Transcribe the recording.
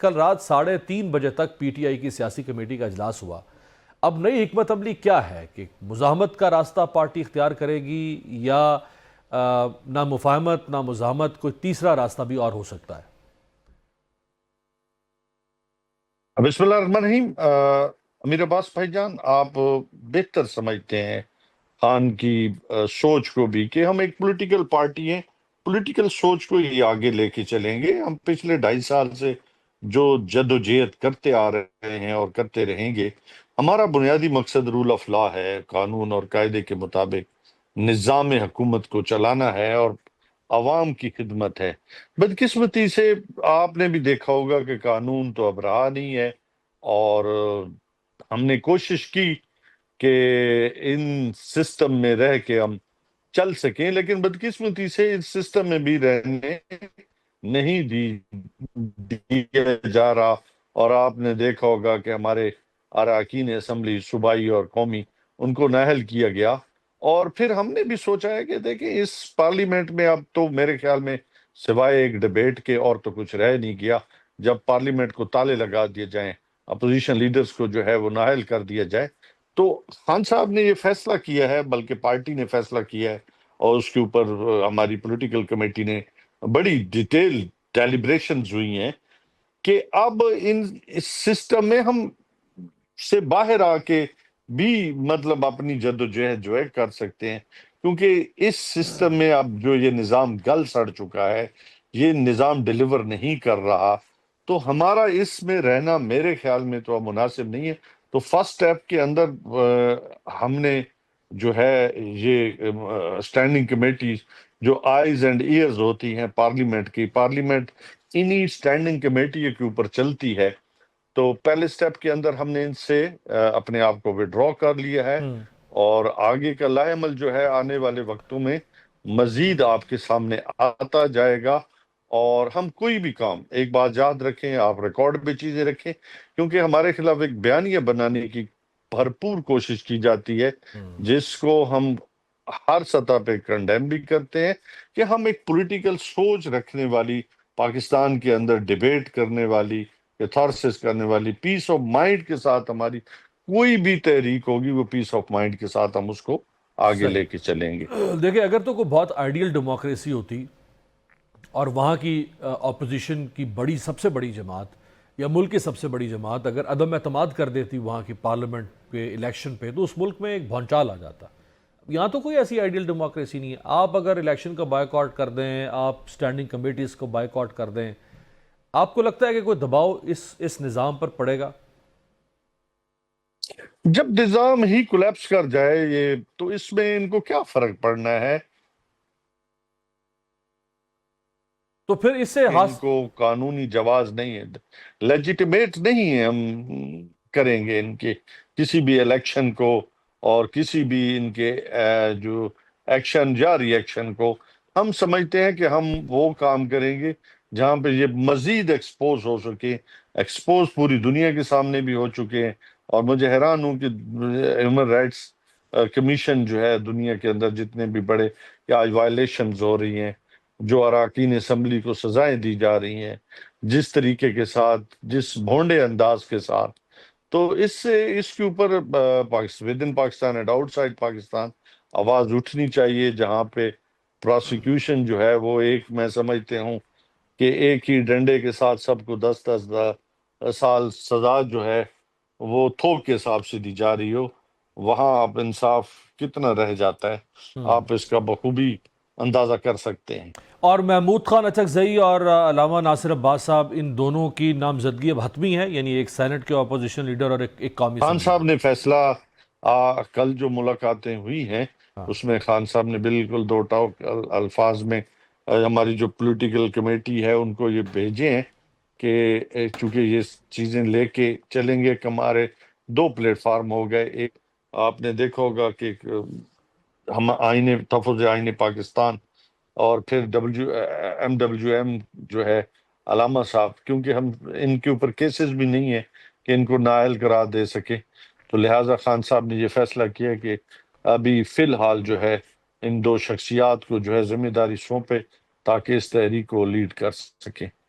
کل رات 3:30 بجے تک پی ٹی آئی کی سیاسی کمیٹی کا اجلاس ہوا۔ اب نئی حکمت عملی کیا ہے کہ مزاحمت کا راستہ پارٹی اختیار کرے گی یا نہ مفاہمت نہ مزاحمت، کوئی تیسرا راستہ بھی اور ہو سکتا ہے؟ بسم اللہ الرحمن الرحیم۔ امیر عباس بھائی جان، آپ بہتر سمجھتے ہیں خان کی سوچ کو بھی کہ ہم ایک پولیٹیکل پارٹی ہیں، پولیٹیکل سوچ کو ہی آگے لے کے چلیں گے۔ ہم پچھلے 2.5 سال سے جو جد و جہد کرتے آ رہے ہیں اور کرتے رہیں گے، ہمارا بنیادی مقصد رول آف لا ہے، قانون اور قاعدے کے مطابق نظام حکومت کو چلانا ہے اور عوام کی خدمت ہے۔ بدقسمتی سے آپ نے بھی دیکھا ہوگا کہ قانون تو اب رہا نہیں ہے، اور ہم نے کوشش کی کہ ان سسٹم میں رہ کے ہم چل سکیں، لیکن بدقسمتی سے اس سسٹم میں بھی رہنے نہیں دیا جا رہا۔ اور آپ نے دیکھا ہوگا کہ ہمارے اراکین اسمبلی صوبائی اور قومی، ان کو نااہل کیا گیا۔ اور پھر ہم نے بھی سوچا ہے کہ دیکھیں اس پارلیمنٹ میں اب تو میرے خیال میں سوائے ایک ڈیبیٹ کے اور تو کچھ رہ نہیں گیا۔ جب پارلیمنٹ کو تالے لگا دیے جائیں، اپوزیشن لیڈرز کو جو ہے وہ نااہل کر دیا جائے، تو خان صاحب نے یہ فیصلہ کیا ہے، بلکہ پارٹی نے فیصلہ کیا ہے، اور اس کے اوپر ہماری پولیٹیکل کمیٹی نے بڑی ڈیٹیل ڈیلیبریشنز ہوئی ہیں کہ اب اس سسٹم میں ہم سے باہر آ کے بھی مطلب اپنی جد و جہد جو ہے کر سکتے ہیں، کیونکہ اس سسٹم میں اب جو یہ نظام گل سڑ چکا ہے، یہ نظام ڈیلیور نہیں کر رہا، تو ہمارا اس میں رہنا میرے خیال میں تو اب مناسب نہیں ہے۔ تو فرسٹ سٹیپ کے اندر ہم نے جو ہے یہ اسٹینڈنگ کمیٹی جو آئیز اینڈ ایئرز ہوتی ہیں پارلیمنٹ کی، پارلیمنٹ انہی اسٹینڈنگ کمیٹی کے اوپر چلتی ہے، تو پہلے سٹیپ کے اندر ہم نے ان سے اپنے آپ کو وڈرا کر لیا ہے، اور آگے کا لاہ عمل جو ہے آنے والے وقتوں میں مزید آپ کے سامنے آتا جائے گا۔ اور ہم کوئی بھی کام، ایک بات یاد رکھیں، آپ ریکارڈ پہ چیزیں رکھیں، کیونکہ ہمارے خلاف ایک بیانیہ بنانے کی بھرپور کوشش کی جاتی ہے، جس کو ہم ہر سطح پہ کنڈیم بھی کرتے ہیں کہ ہم ایک پولیٹیکل سوچ رکھنے والی، پاکستان کے اندر ڈیبیٹ کرنے والی، کیتھارسس کرنے والی، پیس آف مائنڈ کے ساتھ ہماری کوئی بھی تحریک ہوگی، وہ پیس آف مائنڈ کے ساتھ ہم اس کو آگے لے کے چلیں گے۔ دیکھیں، اگر تو کوئی بہت آئیڈیل ڈیموکریسی ہوتی اور وہاں کی اپوزیشن کی سب سے بڑی جماعت یا ملک کی سب سے بڑی جماعت اگر عدم اعتماد کر دیتی وہاں کی پارلیمنٹ کے الیکشن پہ، تو اس ملک میں ایک بھونچال آ جاتا۔ یہاں تو کوئی ایسی آئیڈیل ڈیموکریسی نہیں ہے۔ آپ اگر الیکشن کا بائیک آؤٹ کر دیں، آپ اسٹینڈنگ کمیٹیز کو بائیک آؤٹ کر دیں، آپ کو لگتا ہے کہ کوئی دباؤ اس نظام پر پڑے گا؟ جب نظام ہی کولیپس کر جائے یہ، تو اس میں ان کو کیا فرق پڑنا ہے؟ تو پھر اس سے ان کو قانونی جواز نہیں ہے، لیجیٹیمیٹ نہیں ہے ہم کریں گے ان کے کسی بھی الیکشن کو، اور کسی بھی ان کے جو ایکشن یا ری ایکشن کو ہم سمجھتے ہیں کہ ہم وہ کام کریں گے جہاں پہ یہ مزید ایکسپوز ہو سکے۔ ایکسپوز پوری دنیا کے سامنے بھی ہو چکے ہیں، اور مجھے حیران ہوں کہ ہیومن رائٹس کمیشن جو ہے دنیا کے اندر جتنے بھی بڑے، کہ آج وائلیشنز ہو رہی ہیں، جو اراکین اسمبلی کو سزائیں دی جا رہی ہیں جس طریقے کے ساتھ، جس بھونڈے انداز کے ساتھ، تو اس کے اوپر with in Pakistan and out side Pakistan آواز اٹھنی چاہیے، جہاں پہ پراسیکیوشن جو ہے وہ میں سمجھتے ہوں کہ ایک ہی ڈنڈے کے ساتھ سب کو 10 سال سزا جو ہے وہ تھوک کے حساب سے دی جا رہی ہو، وہاں آپ انصاف کتنا رہ جاتا ہے، آپ اس کا بخوبی اندازہ کر سکتے ہیں۔ اور محمود خان اچکزئی اور علامہ ناصر عباس صاحب، ان دونوں کی نامزدگی اب حتمی ہے، یعنی ایک سینٹ کے اپوزیشن لیڈر اور ایک قومی خان اسمبلی صاحب میں؟ نے فیصلہ کل جو ملاقاتیں ہوئی ہیں اس میں خان صاحب نے بالکل دو ٹوک الفاظ میں ہماری جو پولیٹیکل کمیٹی ہے ان کو یہ بھیجے ہیں کہ چونکہ یہ چیزیں لے کے چلیں گے، کہ ہمارے 2 پلیٹ فارم ہو گئے۔ ایک آپ نے دیکھا ہوگا کہ ہم تحفظ آئین پاکستان، اور پھر ایم جو ہے علامہ صاحب، کیونکہ ہم ان کے اوپر کیسز بھی نہیں ہیں کہ ان کو نااہل قرار دے سکے، تو لہٰذا خان صاحب نے یہ فیصلہ کیا کہ ابھی فی الحال جو ہے ان 2 شخصیات کو جو ہے ذمہ داری سونپے تاکہ اس تحریک کو لیڈ کر سکیں۔